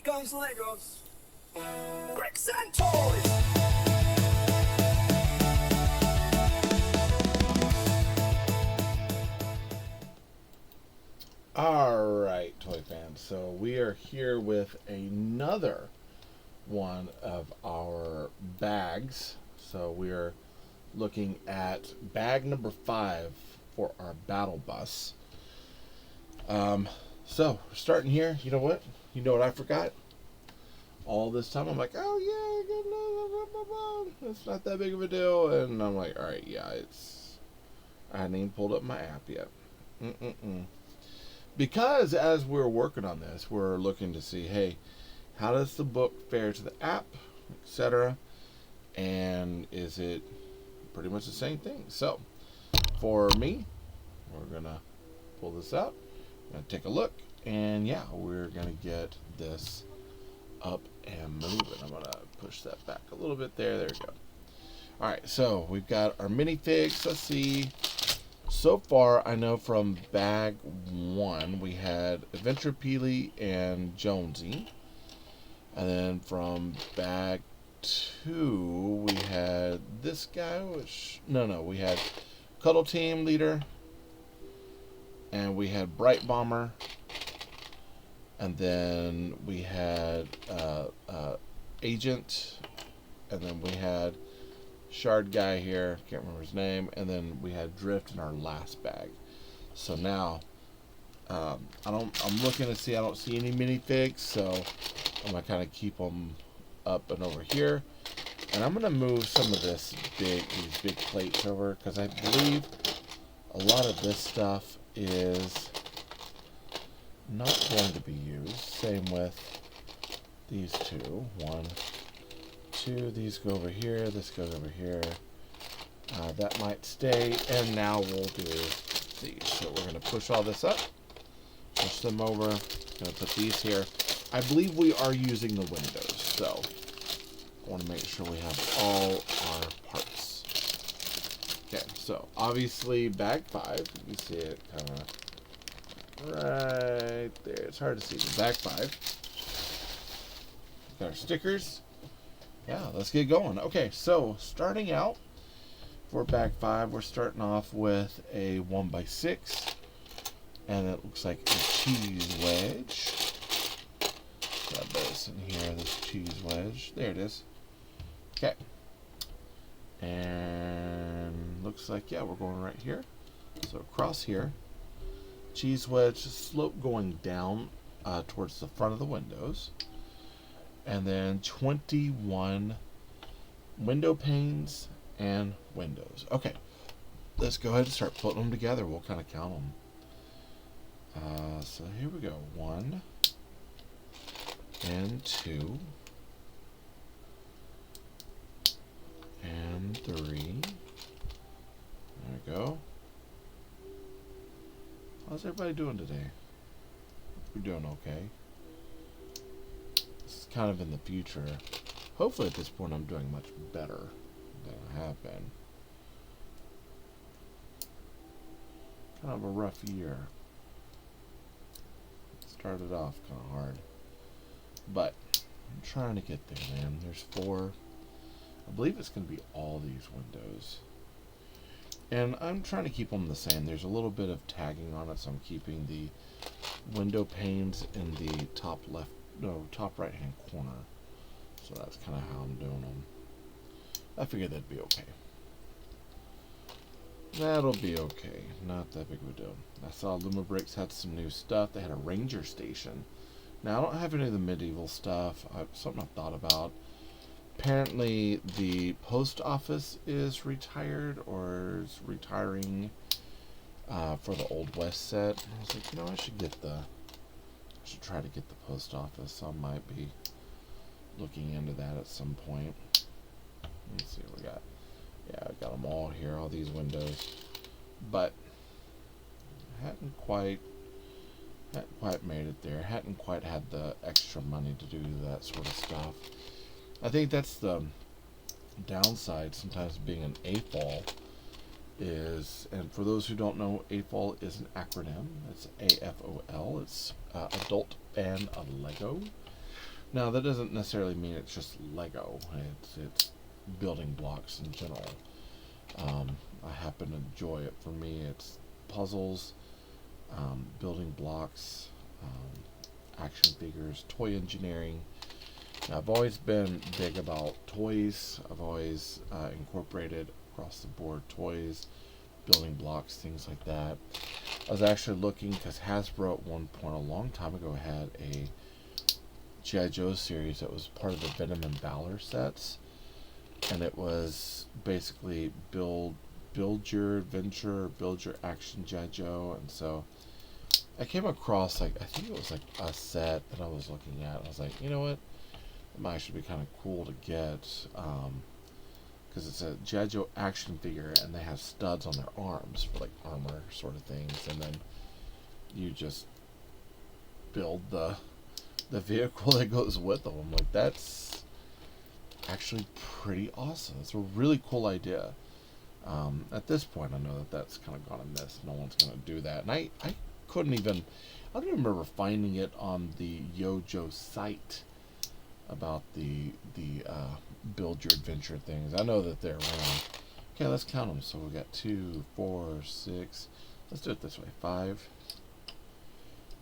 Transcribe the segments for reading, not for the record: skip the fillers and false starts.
TayRayGun's Legos, bricks and toys. Alright, toy fans, so we are here with another one of our bags. So we are looking at bag number 5 for our battle bus. So we're starting here. You know what I forgot? All this time I'm like, oh yeah, it's not that big of a deal. And I'm like, alright, yeah, I hadn't even pulled up my app yet. Because as we're working on this, we're looking to see, hey, how does the book fare to the app, etc. And is it pretty much the same thing? So for me, we're gonna pull this out, gonna take a look, and yeah, we're gonna get this up and moving. I'm gonna push that back a little bit there. There we go. All right, so we've got our minifigs. Let's see. So far, I know from bag 1 we had Adventure Peely and Jonesy, and then from bag 2 we had this guy, we had Cuddle Team Leader, and we had Bright Bomber, and then we had Agent, and then we had Shard guy here, can't remember his name, and then we had Drift in our last bag. So now I'm looking to see, I don't see any minifigs, so I'm gonna kind of keep them up and over here, and I'm gonna move some of these big plates over, because I believe a lot of this stuff is not going to be used. Same with these two. 1, 2, these go over here, this goes over here. That might stay, and now we'll do these. So we're going to push all this up, push them over, going to put these here. I believe we are using the windows, so I want to make sure we have all our parts. Okay, so obviously bag 5, you see it kind of right there. It's hard to see, but bag 5. Got our stickers. Yeah, let's get going. Okay, so starting out for bag 5, we're starting off with a 1x6, and it looks like a cheese wedge. Grab this in here, this cheese wedge. There it is. Okay. And looks like, yeah, we're going right here. So across here, cheese wedge slope going down towards the front of the windows. And then 21 window panes and windows. Okay, let's go ahead and start putting them together. We'll kind of count them. So here we go. 1 and 2 and 3. There we go. How's everybody doing today? We're doing okay. Kind of in the future. Hopefully at this point I'm doing much better than I have been. Kind of a rough year. Started off kind of hard. But I'm trying to get there, man. There's 4. I believe it's going to be all these windows. And I'm trying to keep them the same. There's a little bit of tagging on it, so I'm keeping the window panes in the top right hand corner. So that's kind of how I'm doing them. I figured that'd be okay. That'll be okay. Not that big of a deal. I saw Lumabricks had some new stuff. They had a ranger station. Now I don't have any of the medieval stuff. Something I've thought about. Apparently the post office is retired, or is retiring for the Old West set. I was like, I should try to get the post office. So I might be looking into that at some point. Let's see what we got. Yeah, I got them all here, all these windows, but hadn't quite made it there. Hadn't quite had the extra money to do that sort of stuff. I think that's the downside sometimes being an AFOL is, and for those who don't know, AFOL is an acronym. It's AFOL. It's Adult Fan of Lego. Now that doesn't necessarily mean it's just Lego. It's building blocks in general. I happen to enjoy it. For me, it's puzzles, building blocks, action figures, toy engineering. Now, I've always been big about toys. I've always incorporated across the board toys, building blocks, things like that. I was actually looking because Hasbro at one point a long time ago had a G.I. Joe series that was part of the Venom and Valor sets, and it was basically build your adventure, build your action G.I. Joe. And so I came across, like, I think it was like a set that I was looking at. I was like, you know what, it might actually be kind of cool to get, because it's a G.I. Joe action figure and they have studs on their arms for like armor sort of things, and then you just build the vehicle that goes with them. I'm like, that's actually pretty awesome. It's a really cool idea. At this point, I know that that's kind of gone amiss. No one's going to do that. And I couldn't even, I don't even remember finding it on the Yojo site about the build your adventure things. I know that they're around. Okay, let's count them. So we got 2, 4, 6. Let's do it this way. 5.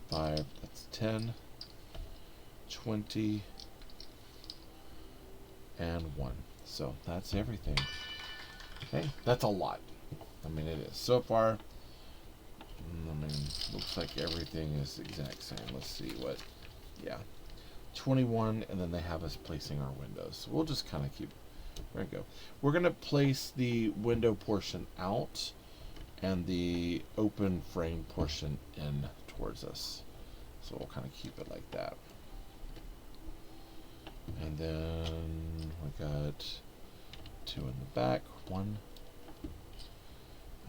That's 10, 20, and 1. So that's everything. Okay, that's a lot. I mean, it is. So far, I mean, looks like everything is the exact same. Let's see what, yeah. 21, and then they have us placing our windows. So we'll just kind of keep, there we go. We're going to place the window portion out and the open frame portion in towards us. So we'll kind of keep it like that. And then we got 2 in the back, 1.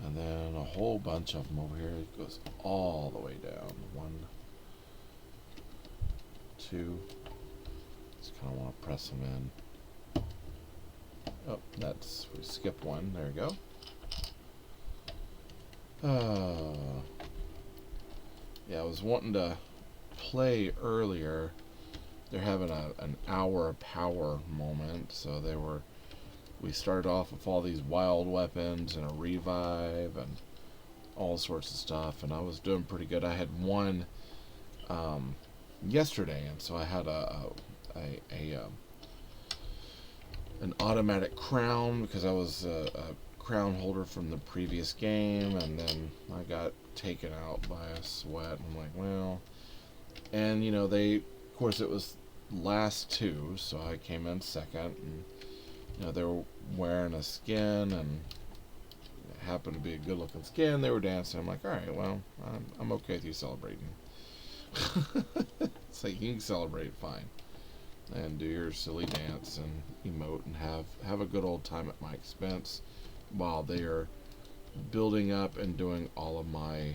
And then a whole bunch of them over here. It goes all the way down. 1, 2. Just kind of want to press them in. Oh, that's, we skipped 1. There we go. Yeah, I was wanting to play earlier. They're having an hour power moment, so we started off with all these wild weapons and a revive and all sorts of stuff, and I was doing pretty good. I had one yesterday, and so I had an automatic crown because I was a crown holder from the previous game, and then I got taken out by a sweat. I'm like, well, and you know, of course it was last 2, so I came in second, and you know, they were wearing a skin, and it happened to be a good looking skin. They were dancing. I'm like, all right, well, I'm okay with you celebrating. It's like, you can celebrate, fine, and do your silly dance and emote and have a good old time at my expense while they are building up and doing all of my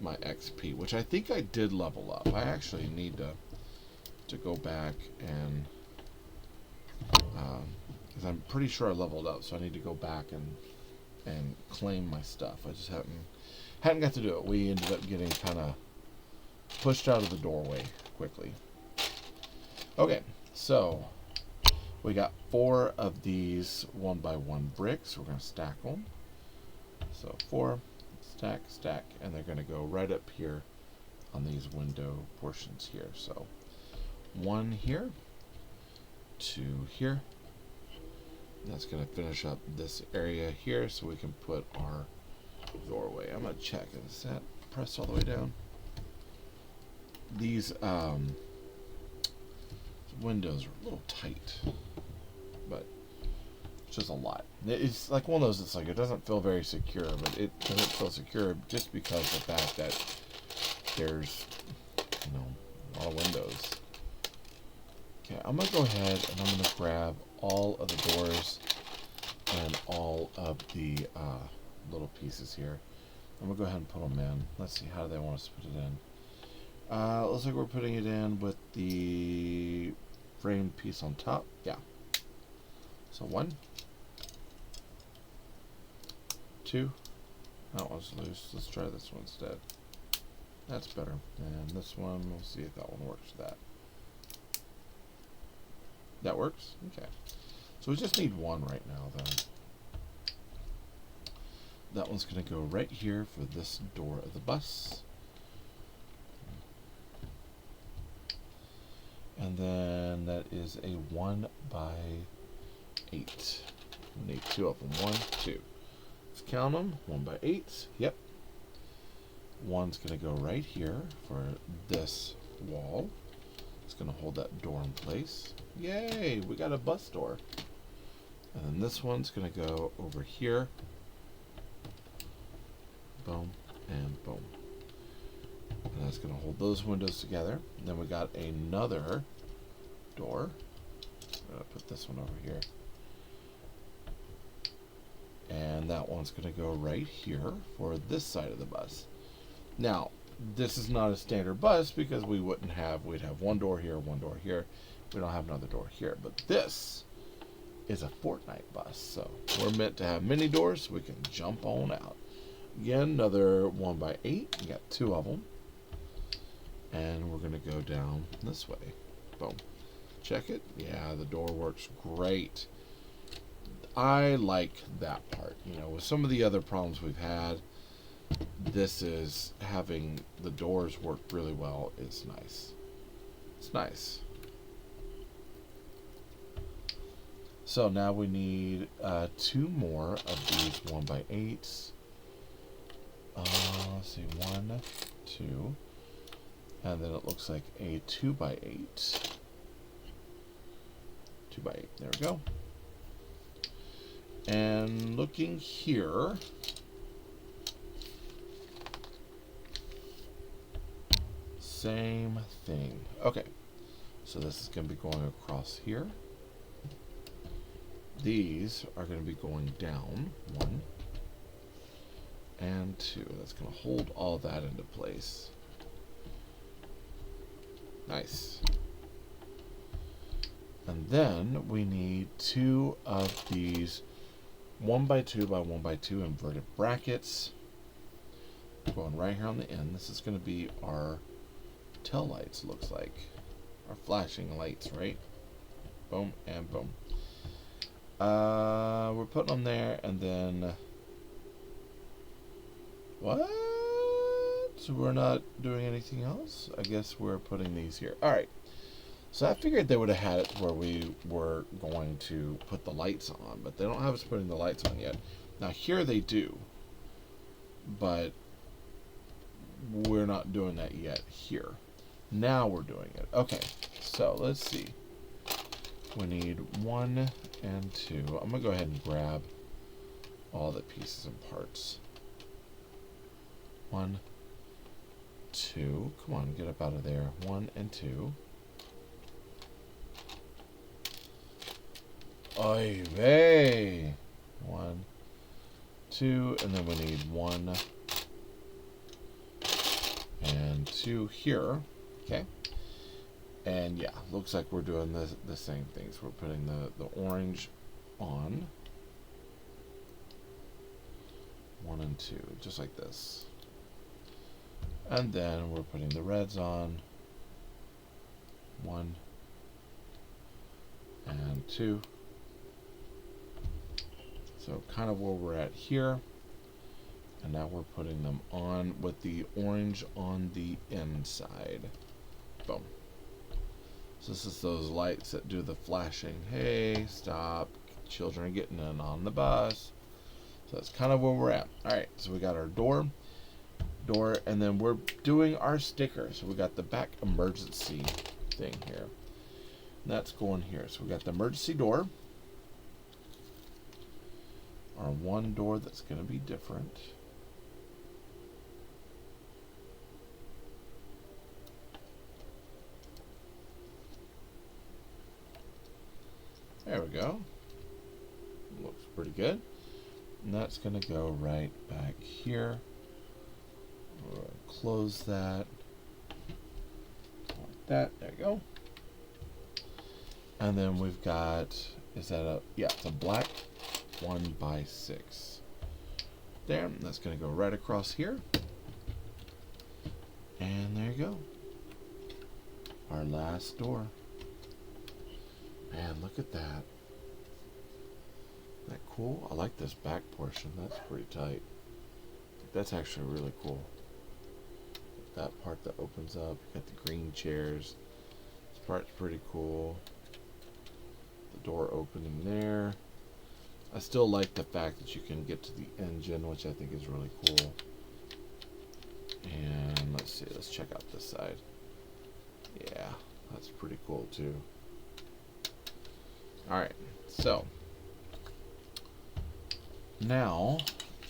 my XP, which I think I did level up. I actually need to go back and because I'm pretty sure I leveled up, so I need to go back and claim my stuff. I just hadn't got to do it. We ended up getting kind of pushed out of the doorway quickly. Okay, so we got 4 of these 1x1 bricks. We're going to stack them. So 4, stack, and they're going to go right up here on these window portions here. So 1 here, 2 here. That's going to finish up this area here so we can put our doorway. I'm going to check. Is that pressed all the way down? These windows are a little tight, but it's just a lot. It's like one of those, it's like it doesn't feel very secure, but it doesn't feel secure just because of the fact that there's, you know, a lot of windows. Okay, I'm going to go ahead and I'm going to grab all of the doors and all of the little pieces here. I'm going to go ahead and put them in. Let's see, how do they want us to put it in? Looks like we're putting it in with the framed piece on top. Yeah. So 1, 2. That one's loose. Let's try this one instead. That's better. And this one, we'll see if that one works for that. That works? Okay. So we just need one right now, though. That one's going to go right here for this door of the bus. And then that is a 1 by 8. We need 2 of them. 1, 2. Let's count them. 1 by 8. Yep. One's going to go right here for this wall. It's going to hold that door in place. Yay! We got a bus door. And then this one's going to go over here. Boom and boom. And that's going to hold those windows together. And then we got another door. I'm going to put this one over here. And that one's going to go right here for this side of the bus. Now, this is not a standard bus because we'd have one door here, one door here. We don't have another door here. But this is a Fortnite bus. So we're meant to have many doors so we can jump on out. Again, another 1 by 8. We got 2 of them. And we're going to go down this way. Boom. Check it. Yeah, the door works great. I like that part. You know, with some of the other problems we've had, this is having the doors work really well is nice. It's nice. So now we need 2 more of these 1 by 8s. Let's see, 1, 2, and then it looks like a 2 by 8. 2 by 8. There we go. And looking here, same thing. Okay, so this is going to be going across here. These are going to be going down. 1 and 2. That's going to hold all that into place. Nice. And then we need 2 of these 1 by 2 by 1 by 2 inverted brackets. Going right here on the end. This is going to be our tail lights, looks like. Our flashing lights, right? Boom and boom. We're putting them there, and then what? We're not doing anything else? I guess we're putting these here. Alright. So I figured they would have had it where we were going to put the lights on, but they don't have us putting the lights on yet. Now here they do, but we're not doing that yet here. Now we're doing it. Okay, so let's see. We need 1 and 2. I'm going to go ahead and grab all the pieces and parts. 1, 2. Come on, get up out of there. 1 and 2. Oy vey. 1, 2, and then we need 1 and 2 here. Okay. And yeah, looks like we're doing the same things. We're putting the orange on. 1 and 2, just like this. And then we're putting the reds on. 1 and 2. So kind of where we're at here. And now we're putting them on with the orange on the inside. Boom. So this is those lights that do the flashing. Hey, stop. Children are getting in on the bus. So that's kind of where we're at. Alright, so we got our door, and then we're doing our sticker. So we got the back emergency thing here. And that's going here. So we got the emergency door. Our one door that's going to be different. There we go. Looks pretty good. And that's going to go right back here. We'll close that. Like that. There you go. And then we've got, is that a, yeah, it's a black 1 by 6. There. And that's going to go right across here. And there you go. Our last door. Man, look at that. Isn't that cool? I like this back portion. That's pretty tight. That's actually really cool. That part that opens up. You got the green chairs. This part's pretty cool. The door opening there. I still like the fact that you can get to the engine, which I think is really cool. And let's see, let's check out this side. Yeah, that's pretty cool too. Alright, so now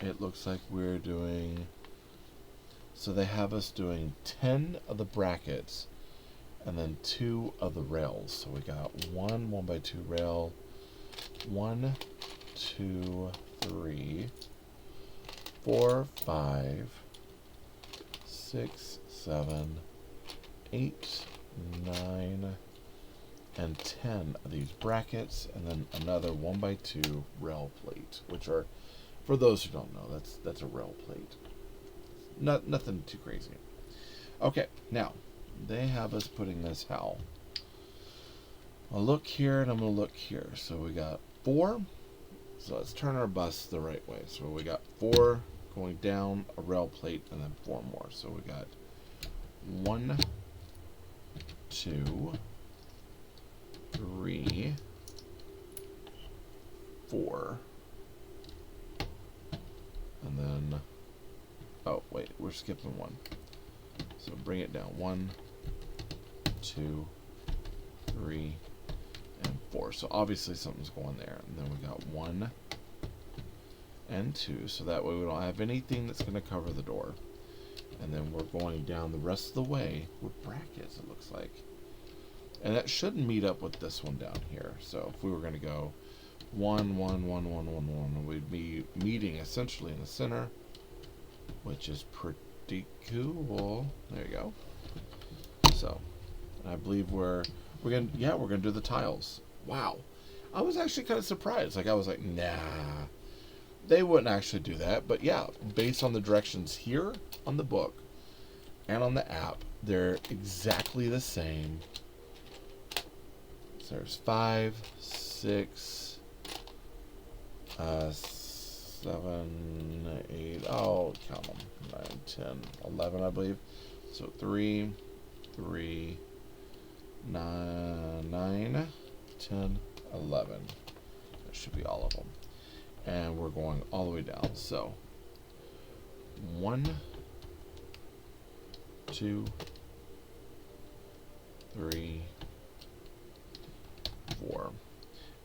it looks like we're doing, so they have us doing 10 of the brackets and then 2 of the rails. So we got one 1x2 rail, 1, 2, 3, 4, 5, 6, 7, 8, 9, and 10 of these brackets, and then another 1x2 rail plate, which are, for those who don't know, that's a rail plate. Nothing too crazy. Okay, now they have us putting this how. I'll look here and I'm gonna look here. So we got 4. So let's turn our bus the right way. So we got 4 going down, a rail plate, and then 4 more. So we got 1, 2, 3, 4, and then, oh wait, we're skipping 1. So bring it down. 1, 2, 3, and 4. So obviously something's going there. And then we got 1 and 2. So that way we don't have anything that's going to cover the door. And then we're going down the rest of the way with brackets, it looks like. And that should meet up with this one down here. So if we were going to go 1, 1, 1, 1, 1, 1, we'd be meeting essentially in the center, which is pretty cool. There you go. So I believe we're gonna do the tiles. Wow, I was actually kind of surprised. Like I was like, nah, they wouldn't actually do that. But yeah, based on the directions here on the book and on the app, they're exactly the same. So there's 5, 6, 7, 8. Oh, count them. 9, 10, 11, I believe. So 3, 3, 9, 10, 11. That should be all of them. And we're going all the way down. So 1, 2, 3, 4.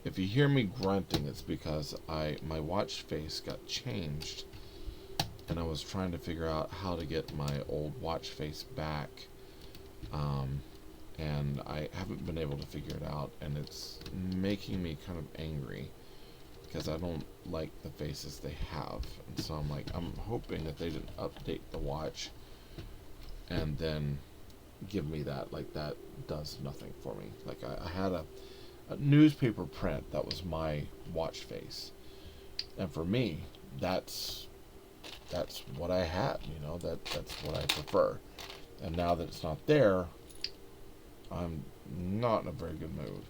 If you hear me grunting, it's because my watch face got changed, and I was trying to figure out how to get my old watch face back, and I haven't been able to figure it out, and it's making me kind of angry because I don't like the faces they have. And so I'm hoping that they didn't update the watch and then give me that. Like, that does nothing for me. Like I had a newspaper print that was my watch face, and for me that's what I had, you know, that's what I prefer. And now that it's not there, I'm not in a very good mood.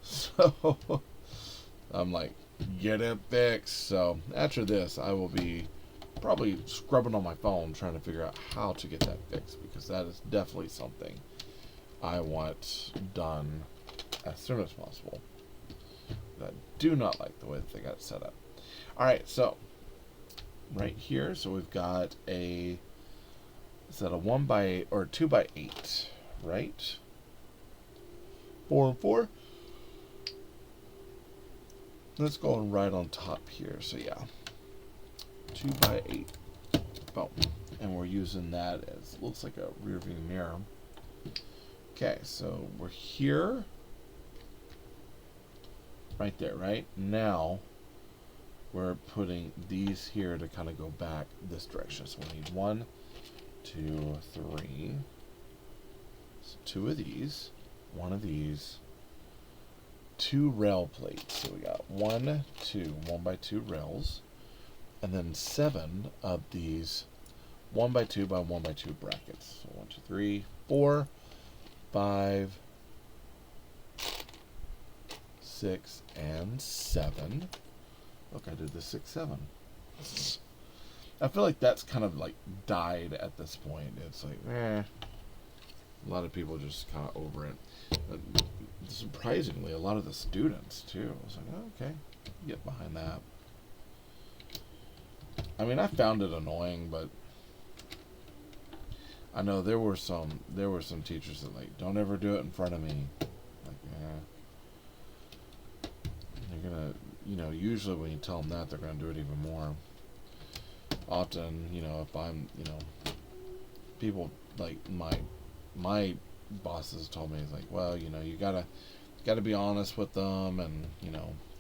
So I'm like, get it fixed. So after this, I will be probably scrubbing on my phone trying to figure out how to get that fixed, because that is definitely something I want done as soon as possible. I do not like the way that they got it set up. Alright, so right here, so we've got is that a 1x or 2x8, right? 4 and 4. Let's go right on top here. So yeah, 2x8. Boom. And we're using that as, looks like a rear view mirror. Okay, so we're here. Right there, right? Now we're putting these here to kind of go back this direction. So we need 1, 2, 3. So 2 of these, 1 of these, 2 rail plates. So we got 1, 2, 1x2 rails, and then 7 of these 1 by 2 by 1 by 2 brackets. So 1, 2, 3, 4, 5, 6, and 7. Look, I did the 6, 7. I feel like that's kind of like died at this point. It's like, a lot of people just kind of over it. But surprisingly, a lot of the students too. I was like, oh, okay, get behind that. I mean, I found it annoying, but I know there were some teachers that like, don't ever do it in front of me. Like, they're gonna, usually when you tell them that, they're gonna do it even more. Often, if I'm, people like my bosses told me, it's like, well, you gotta be honest with them, and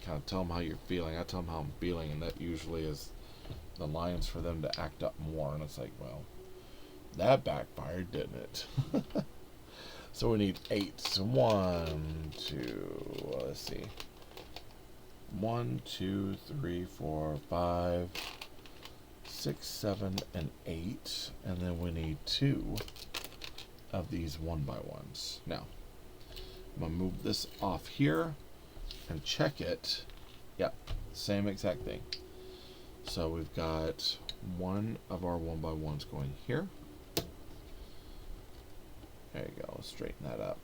kind of tell them how you're feeling. I tell them how I'm feeling, and that usually is the lines for them to act up more. And it's like, well, that backfired, didn't it? So we need 8. 1, 2. Let's see. 1, 2, 3, 4, 5, 6, 7, and 8, and then we need 2 of these 1 by 1s. Now, I'm gonna move this off here and check it. Yep, same exact thing. So we've got 1 of our 1 by 1s going here. There you go. Let's straighten that up.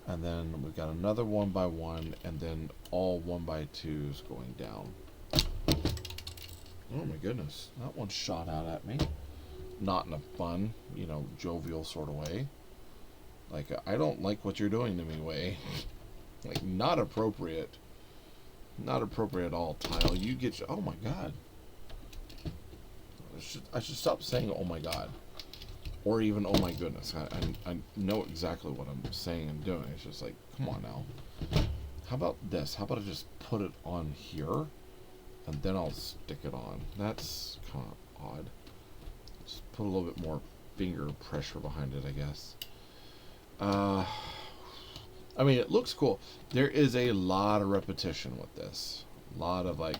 And then we've got another 1 by 1, and then all 1 by 2s going down. Oh my goodness, that one shot out at me. Not in a fun, jovial sort of way. Like, I don't like what you're doing to me way. Like, not appropriate. Not appropriate at all, Tile. You get oh my god. I should stop saying oh my god. Or even oh my goodness. I know exactly what I'm saying and doing. It's just like, come on now. How about this? How about I just put it on here? And then I'll stick it on. That's kind of odd. Just put a little bit more finger pressure behind it, I guess. I mean, it looks cool. There is a lot of repetition with this. A lot of like,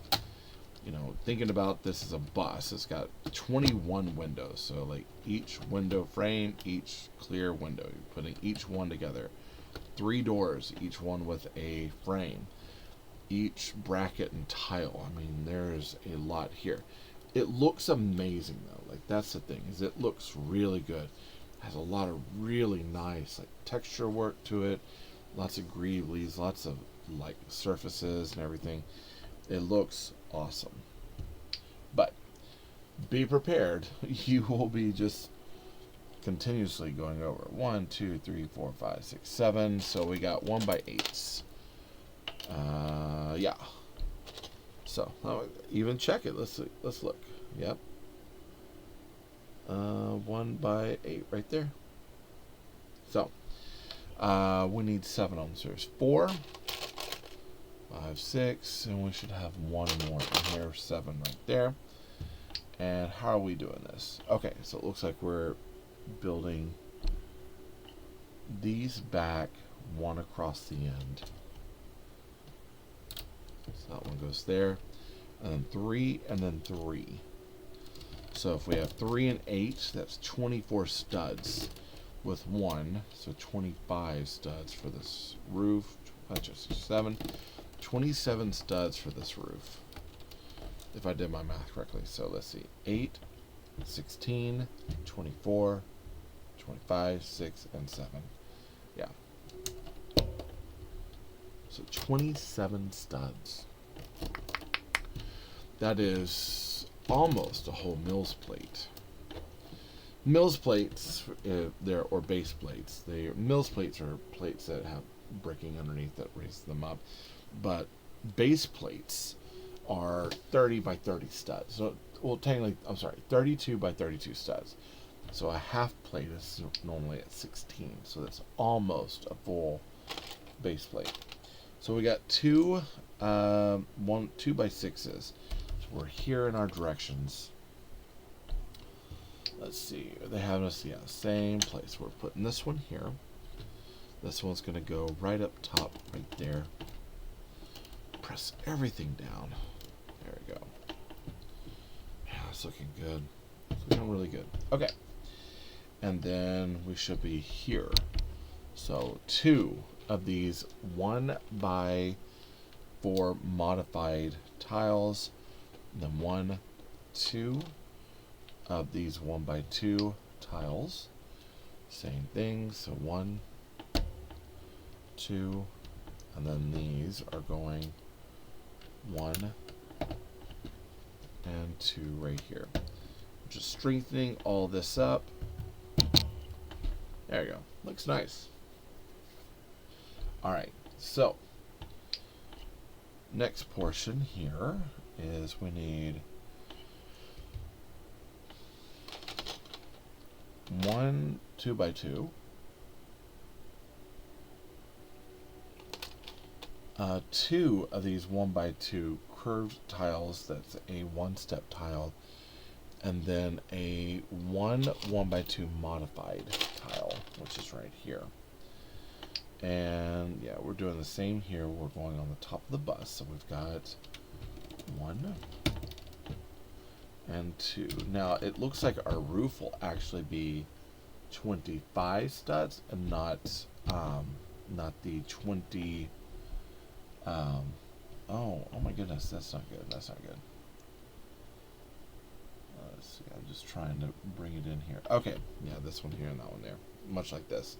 thinking about this as a bus. It's got 21 windows. So like each window frame, each clear window. You're putting each one together. 3 doors, each one with a frame. Each bracket and tile. I mean, there's a lot here. It looks amazing though. Like, that's the thing, is it looks really good. Has a lot of really nice like texture work to it. Lots of greablies, lots of like surfaces and everything. It looks awesome. But be prepared. You will be just continuously going over 1, 2, 3, 4, 5, 6, 7. So we got 1 by 8s. Yeah. So even check it. Let's look. Yep. 1 by 8 right there. So we need 7 of them. So there's 4, 5, 6, and we should have 1 more in here. 7 right there. And how are we doing this? Okay, so it looks like we're building these back, 1 across the end. So that one goes there, and then 3, and then 3. So if we have 3 and 8, that's 24 studs with 1, so 25 studs for this roof. That's just 7, 27 studs for this roof, if I did my math correctly. So let's see, 8, 16, 24, 25, 6, and 7. Yeah. So 27 studs. That is almost a whole mill's plate. Mill's plates, or base plates. Mill's plates are plates that have bricking underneath that raises them up. But base plates are 30 by 30 studs. So, well, technically, 32 by 32 studs. So a half plate is normally at 16. So that's almost a full base plate. So we got 2 by 6s. So we're here in our directions. Let's see. They have us, same place. We're putting this one here. This one's going to go right up top, right there. Press everything down. There we go. Yeah, it's looking good. It's We're doing really good. Okay. And then we should be here. So 2 of these 1x4 modified tiles. And then 1, 2 of these 1x2 tiles. Same thing. So 1, 2, and then these are going 1 and 2 right here. Just strengthening all this up. There you go. Looks nice. Alright, so next portion here is we need 1 2x2, 2 of these 1x2 curved tiles. That's a 1-step tile, and then a 1x2 modified tile, which is right here. And yeah, we're doing the same here. We're going on the top of the bus, so we've got 1 and 2. Now it looks like our roof will actually be 25 studs and not the 20. Oh my goodness, that's not good. That's not good. Let's see, I'm just trying to bring it in here. Okay, yeah, this one here and that one there, much like this.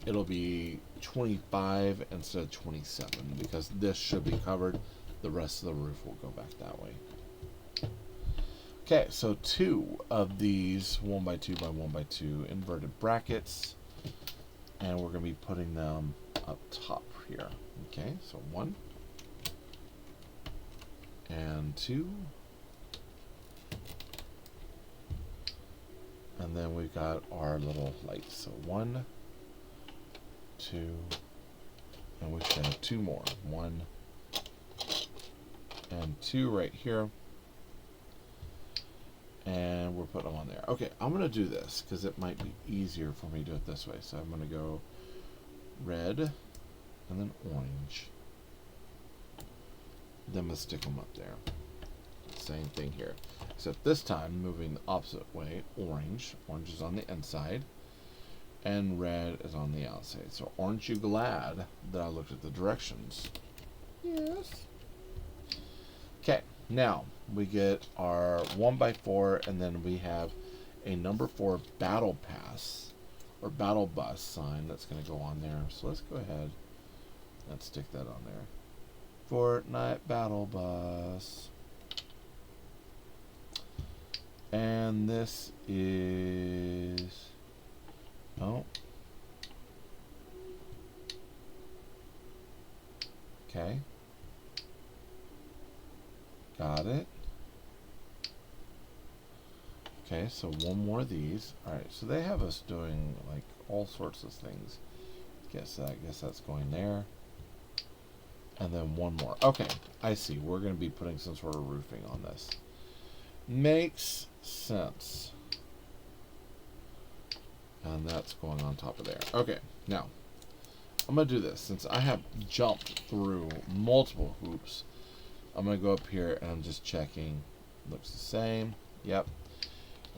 It'll be 25 instead of 27 because this should be covered. The rest of the roof will go back that way. Okay, so 2 of these 1x2 by 1x2 inverted brackets, and we're going to be putting them up top here. Okay, so 1 and 2, and then we've got our little lights. So 1, 2, and we should have 2 more. 1 and 2 right here. And we're putting them on there. Okay, I'm going to do this because it might be easier for me to do it this way. So I'm going to go red and then orange. Then we'll stick them up there. Same thing here. Except this time, moving the opposite way, orange. Orange is on the inside. And red is on the outside. So aren't you glad that I looked at the directions? Yes. Okay, now we get our 1x4, and then we have a number 4 battle pass or battle bus sign that's going to go on there. So let's go ahead and stick that on there. Fortnite battle bus. And this is, oh, okay, got it. Okay, so 1 more of these. Alright, so they have us doing like all sorts of things. I guess that's going there. And then 1 more. Okay, I see. We're going to be putting some sort of roofing on this. Makes sense. And that's going on top of there. Okay, now I'm going to do this. Since I have jumped through multiple hoops, I'm going to go up here and I'm just checking. Looks the same. Yep.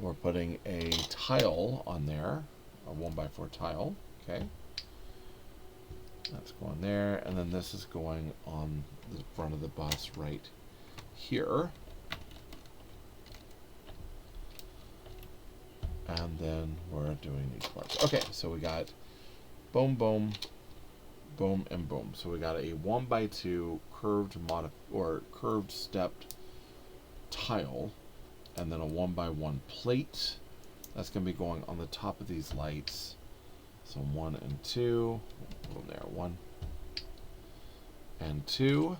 We're putting a tile on there, a 1x4 tile. Okay. That's going there. And then this is going on the front of the bus right here. And then we're doing these parts. Okay, so we got boom, boom, boom, and boom. So we got a 1x2 curved stepped tile, and then a 1x1 plate. That's going to be going on the top of these lights. So 1 and 2. Put them there. 1 and 2.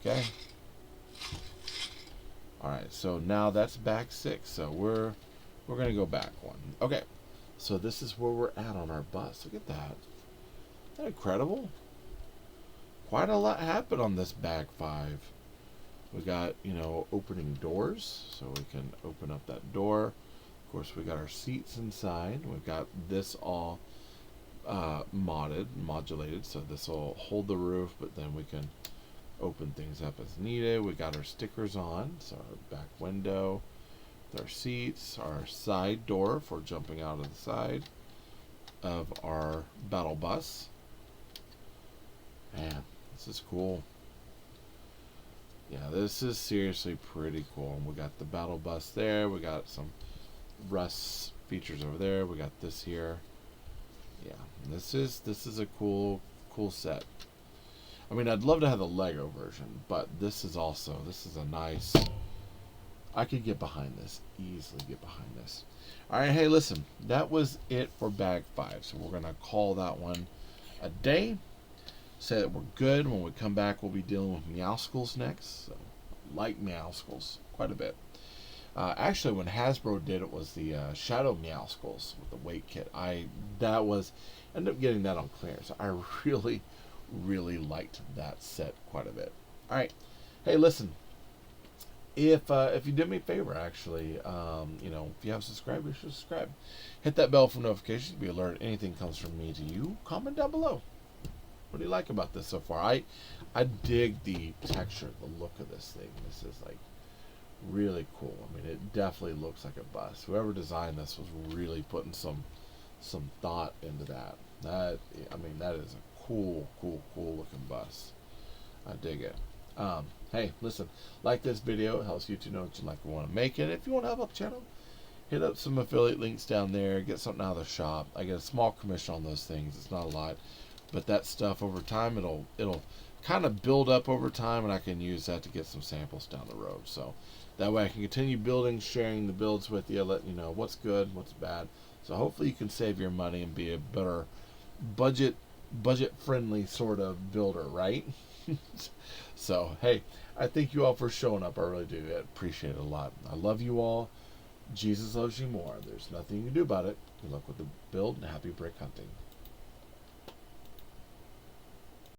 Okay. Alright, so now that's back 6. So we're going to go back 1. Okay. So this is where we're at on our bus. Look at that. Isn't that incredible? Quite a lot happened on this back 5. We got, opening doors. So we can open up that door. Of course, we got our seats inside. We've got this all modulated. So this will hold the roof, but then we can open things up as needed. We got our stickers on, so our back window, our seats, our side door for jumping out of the side of our battle bus. Man, this is cool. Yeah, this is seriously pretty cool. We got the battle bus there. We got some Russ features over there. We got this here. Yeah, this is a cool set. I mean, I'd love to have the Lego version, but this is a nice. I could get behind this, easily get behind this. All right, hey, listen, that was it for bag 5. So we're gonna call that one a day. Say that we're good. When we come back, we'll be dealing with Meowscles next. So, like Meowscles quite a bit. Actually, when Hasbro did it was the Shadow Meowscles with the weight kit. Ended up getting that on clearance. I really liked that set quite a bit. All right, hey, listen. If you did me a favor, actually, if you haven't subscribed, you should subscribe. Hit that bell for notifications to be alerted anything comes from me to you. Comment down below. What do you like about this so far? I dig the texture, the look of this thing. This is like really cool. I mean, it definitely looks like a bus. Whoever designed this was really putting some thought into that. That is a cool looking bus. I dig it. Hey, listen, like this video. It helps YouTube know what you like and want to make it. If you want to help out the channel, hit up some affiliate links down there. Get something out of the shop. I get a small commission on those things. It's not a lot, but that stuff over time, it'll kind of build up over time, and I can use that to get some samples down the road. So that way I can continue building, sharing the builds with you, letting you know what's good, what's bad. So hopefully you can save your money and be a better budget friendly sort of builder, right? So hey, I thank you all for showing up. I really do. I appreciate it a lot. I love you all. Jesus loves you more. There's nothing you can do about it. Good luck with the build and happy brick hunting.